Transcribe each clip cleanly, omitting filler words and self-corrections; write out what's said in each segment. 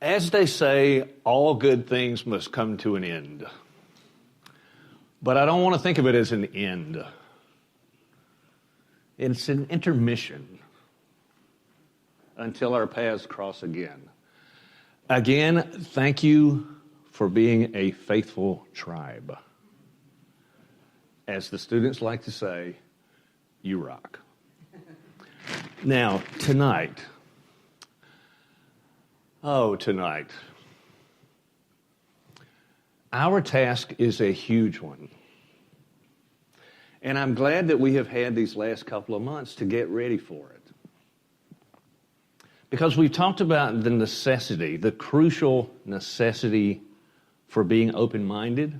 As they say, all good things must come to an end. But I don't want to think of it as an end. It's an intermission until our paths cross again. Again, thank you for being a faithful tribe. As the students like to say, you rock. Now, tonight, our task is a huge one. And I'm glad that we have had these last couple of months to get ready for it. Because we've talked about the necessity, the crucial necessity for being open-minded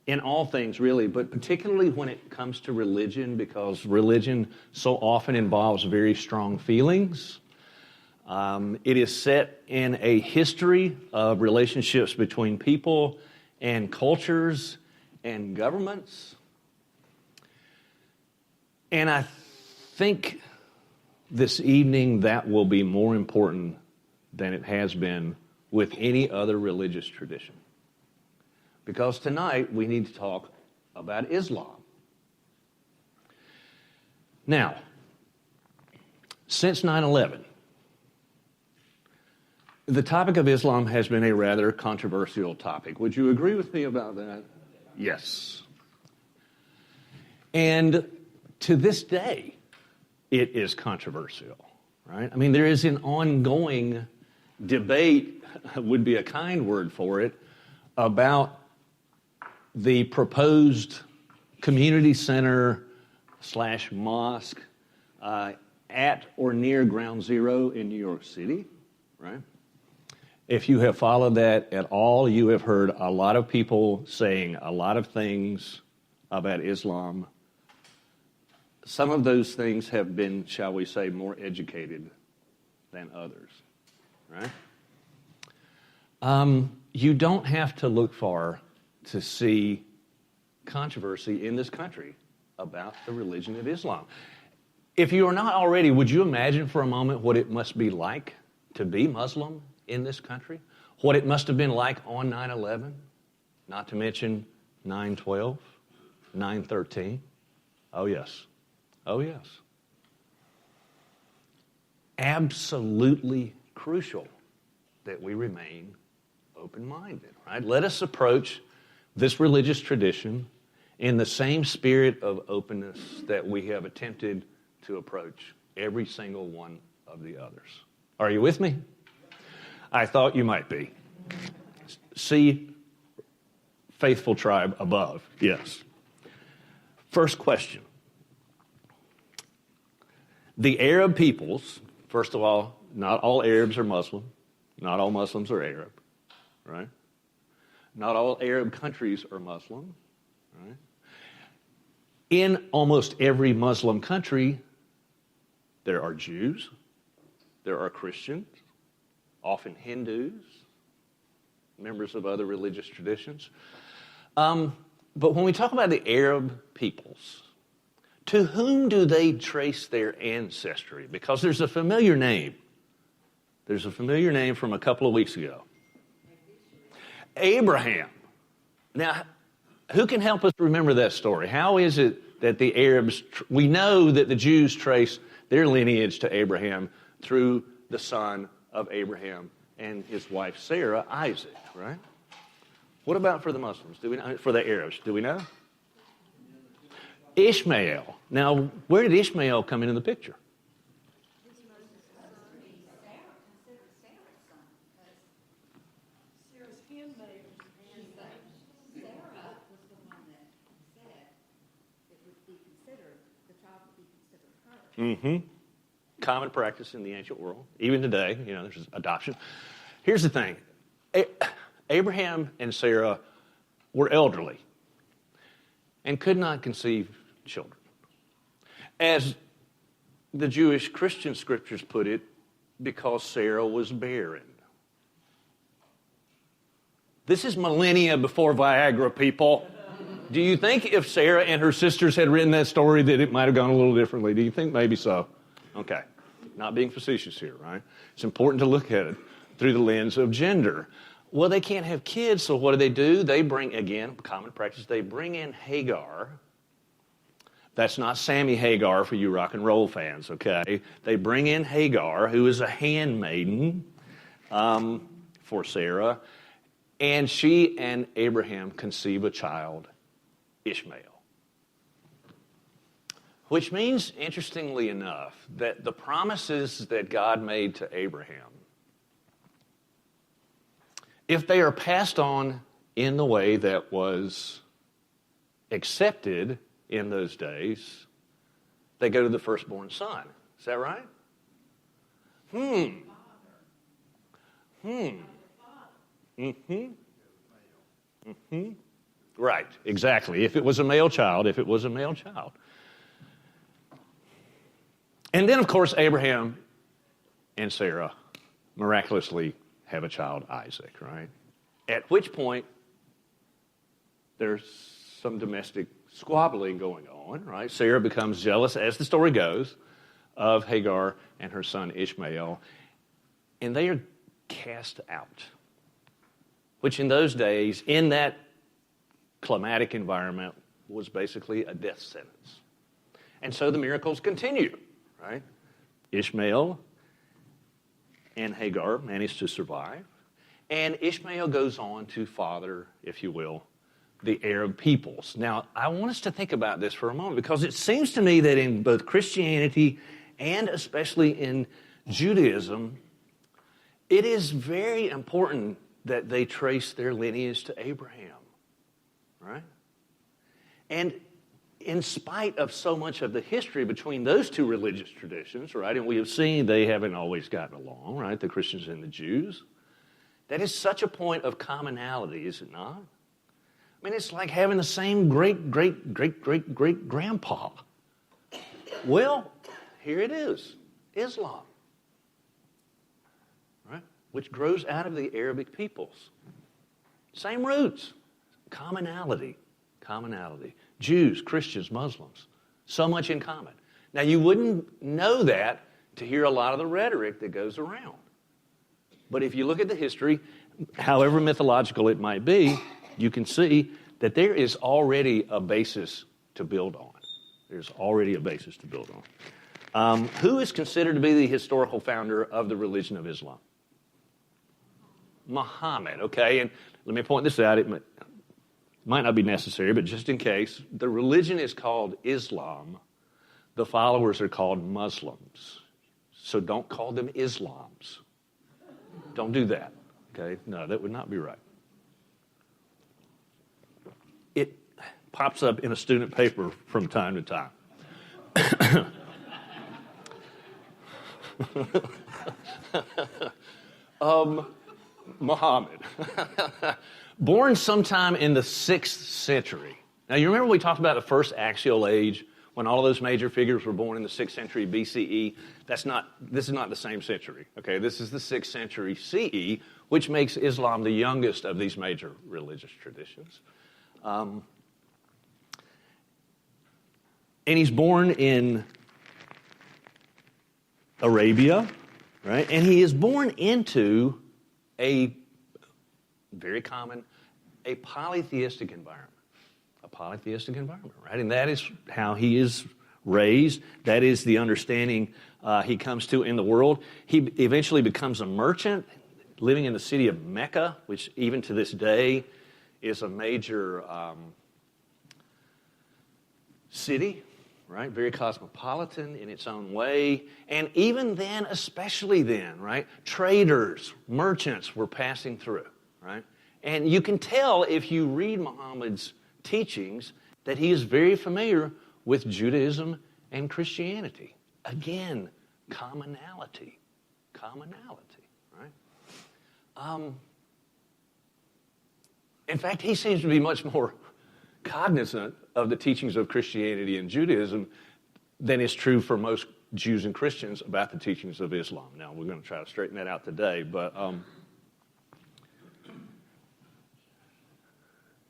in all things, really, but particularly when it comes to religion, because religion so often involves very strong feelings. It is set in a history of relationships between people and cultures and governments. And I think this evening that will be more important than it has been with any other religious tradition. Because tonight we need to talk about Islam. Now, since 9/11, the topic of Islam has been a rather controversial topic. Would you agree with me about that? Yes. And to this day, it is controversial, right? I mean, there is an ongoing debate, would be a kind word for it, about the proposed community center / mosque at or near Ground Zero in New York City, right? If you have followed that at all, you have heard a lot of people saying a lot of things about Islam. Some of those things have been, shall we say, more educated than others, right? You don't have to look far to see controversy in this country about the religion of Islam. If you are not already, would you imagine for a moment what it must be like to be Muslim in this country? What it must have been like on 9/11, not to mention 9/12, 9/13. Oh, yes. Oh, yes. Absolutely crucial that we remain open-minded, right? Let us approach this religious tradition in the same spirit of openness that we have attempted to approach every single one of the others. Are you with me? I thought you might be. See faithful tribe above. Yes. First question. The Arab peoples, first of all, not all Arabs are Muslim. Not all Muslims are Arab, right? Not all Arab countries are Muslim, right? In almost every Muslim country, there are Jews, there are Christians, often Hindus, members of other religious traditions. But when we talk about the Arab peoples, to whom do they trace their ancestry? Because there's a familiar name. There's a familiar name from a couple of weeks ago. Abraham. Now, who can help us remember that story? How is it that the Arabs, we know that the Jews trace their lineage to Abraham through the son of Abraham and his wife Sarah, Isaac, right? What about for the Muslims? Do we know? For the Arabs, do we know? Ishmael. Now, where did Ishmael come into the picture? Mm-hmm. Common practice in the ancient world. Even today, there's adoption. Here's the thing. Abraham and Sarah were elderly and could not conceive children. As the Jewish Christian scriptures put it, because Sarah was barren. This is millennia before Viagra, people. Do you think if Sarah and her sisters had written that story that it might have gone a little differently? Do you think maybe so? Okay. not being facetious here, right? It's important to look at it through the lens of gender. Well, they can't have kids, so what do? They bring, again, common practice, they bring in Hagar. That's not Sammy Hagar for you rock and roll fans, okay? They bring in Hagar, who is a handmaiden for Sarah, and she and Abraham conceive a child, Ishmael. Which means, interestingly enough, that the promises that God made to Abraham, if they are passed on in the way that was accepted in those days, they go to the firstborn son. Is that right? Right, exactly. If it was a male child. And then, of course, Abraham and Sarah miraculously have a child, Isaac, right? At which point, there's some domestic squabbling going on, right? Sarah becomes jealous, as the story goes, of Hagar and her son Ishmael, and they are cast out, which in those days, in that climatic environment, was basically a death sentence. And so the miracles continue, right? Ishmael and Hagar manage to survive, and Ishmael goes on to father, if you will, the Arab peoples. Now, I want us to think about this for a moment, because it seems to me that in both Christianity and especially in Judaism, it is very important that they trace their lineage to Abraham, right? And in spite of so much of the history between those two religious traditions, right, and we have seen they haven't always gotten along, right, the Christians and the Jews, that is such a point of commonality, is it not? I mean, it's like having the same great-great-great-great-great-grandpa. Well, here it is, Islam, right, which grows out of the Arabic peoples. Same roots, commonality. Jews, Christians, Muslims, so much in common. Now, you wouldn't know that to hear a lot of the rhetoric that goes around. But if you look at the history, however mythological it might be, you can see that there is already a basis to build on. Who is considered to be the historical founder of the religion of Islam? Muhammad, okay? And let me point this out. It might not be necessary, but just in case, the religion is called Islam. The followers are called Muslims. So don't call them Islams. Don't do that, okay? No, that would not be right. It pops up in a student paper from time to time. Muhammad. Born sometime in the 6th century. Now, you remember we talked about the first axial age, when all of those major figures were born in the 6th century BCE. This is not the same century, okay? This is the 6th century CE, which makes Islam the youngest of these major religious traditions. And he's born in Arabia, right? And he is born into a very common, a polytheistic environment. Right? And that is how he is raised. That is the understanding he comes to in the world. He eventually becomes a merchant living in the city of Mecca, which even to this day is a major city, right? Very cosmopolitan in its own way. And even then, especially then, right? Traders, merchants were passing through, right? And you can tell if you read Muhammad's teachings that he is very familiar with Judaism and Christianity. Again, commonality, right? In fact, he seems to be much more cognizant of the teachings of Christianity and Judaism than is true for most Jews and Christians about the teachings of Islam. Now, we're going to try to straighten that out today, but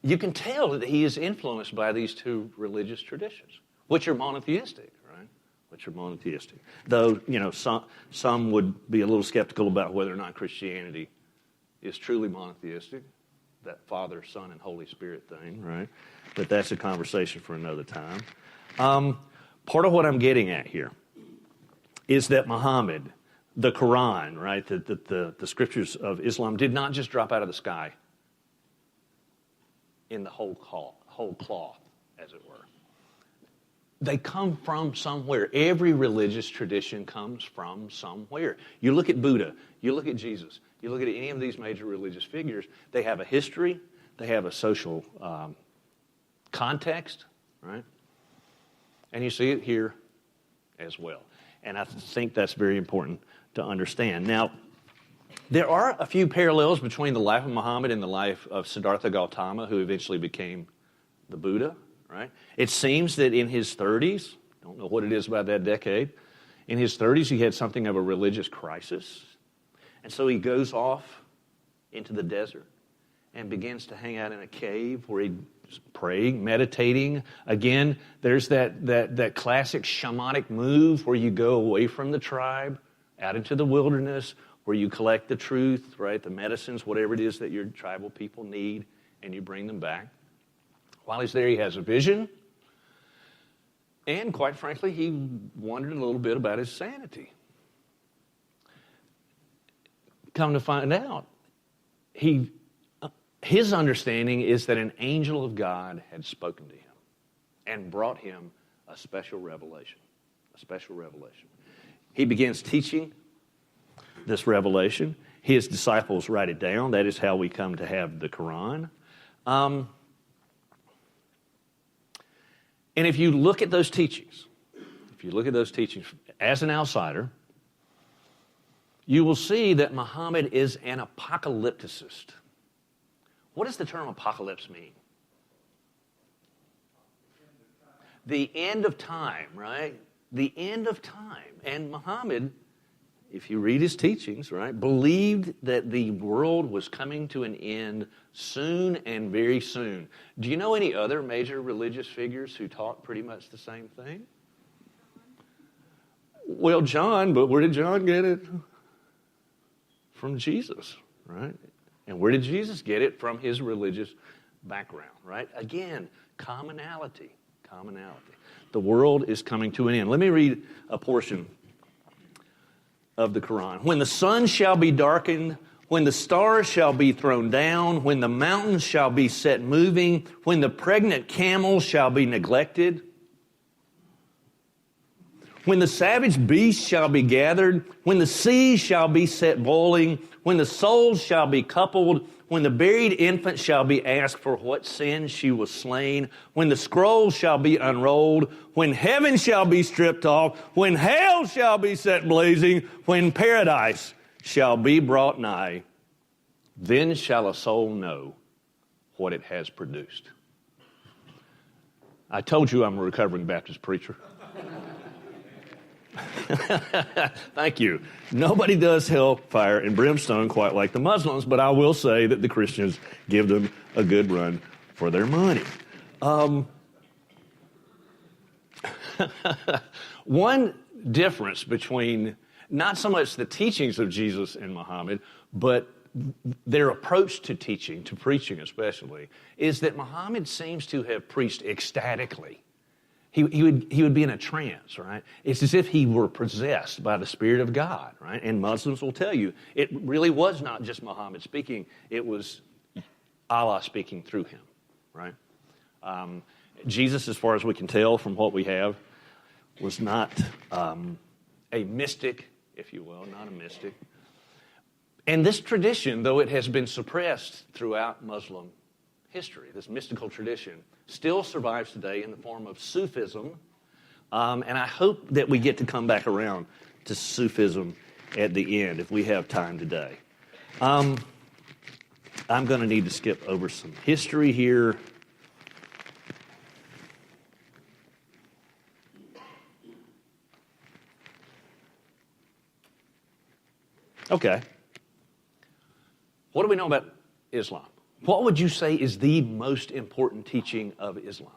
you can tell that he is influenced by these two religious traditions, which are monotheistic, right? which are monotheistic. Though, some would be a little skeptical about whether or not Christianity is truly monotheistic, that Father, Son, and Holy Spirit thing, right? But that's a conversation for another time. Part of what I'm getting at here is that Muhammad, the Quran, right, the scriptures of Islam did not just drop out of the sky in the whole cloth, as it were. They come from somewhere. Every religious tradition comes from somewhere. You look at Buddha, you look at Jesus, you look at any of these major religious figures, they have a history, they have a social context, right? And you see it here as well. And I think that's very important to understand. Now, there are a few parallels between the life of Muhammad and the life of Siddhartha Gautama, who eventually became the Buddha, right? It seems that in his 30s, don't know what it is about that decade, in his 30s he had something of a religious crisis. And so he goes off into the desert and begins to hang out in a cave where he's praying, meditating. Again, there's that classic shamanic move where you go away from the tribe, out into the wilderness, where you collect the truth, right, the medicines, whatever it is that your tribal people need, and you bring them back. While he's there, he has a vision. And quite frankly, he wondered a little bit about his sanity. Come to find out, his understanding is that an angel of God had spoken to him and brought him a special revelation. A special revelation. He begins teaching this revelation. His disciples write it down. That is how we come to have the Quran. And if you look at those teachings, as an outsider, you will see that Muhammad is an apocalypticist. What does the term apocalypse mean? The end of time, right? The end of time. And Muhammad, if you read his teachings, right, believed that the world was coming to an end soon and very soon. Do you know any other major religious figures who taught pretty much the same thing? Well, John, but where did John get it? From Jesus, right? And where did Jesus get it? From his religious background, right? Again, commonality. The world is coming to an end. Let me read a portion of the Quran. When the sun shall be darkened, when the stars shall be thrown down, when the mountains shall be set moving, when the pregnant camel shall be neglected, when the savage beast shall be gathered, when the sea shall be set boiling, when the souls shall be coupled, when the buried infant shall be asked for what sin she was slain, when the scroll shall be unrolled, when heaven shall be stripped off, when hell shall be set blazing, when paradise shall be brought nigh, then shall a soul know what it has produced. I told you I'm a recovering Baptist preacher. Thank you. Nobody does hellfire and brimstone quite like the Muslims, but I will say that the Christians give them a good run for their money. One difference between not so much the teachings of Jesus and Muhammad, but their approach to teaching, to preaching especially, is that Muhammad seems to have preached ecstatically. He would be in a trance, right? It's as if he were possessed by the Spirit of God, right? And Muslims will tell you, it really was not just Muhammad speaking, it was Allah speaking through him, right? Jesus, as far as we can tell from what we have, was not a mystic, if you will, not a mystic. And this tradition, though it has been suppressed throughout Muslim history, this mystical tradition, still survives today in the form of Sufism. And I hope that we get to come back around to Sufism at the end if we have time today. I'm going to need to skip over some history here. Okay. What do we know about Islam? What would you say is the most important teaching of Islam?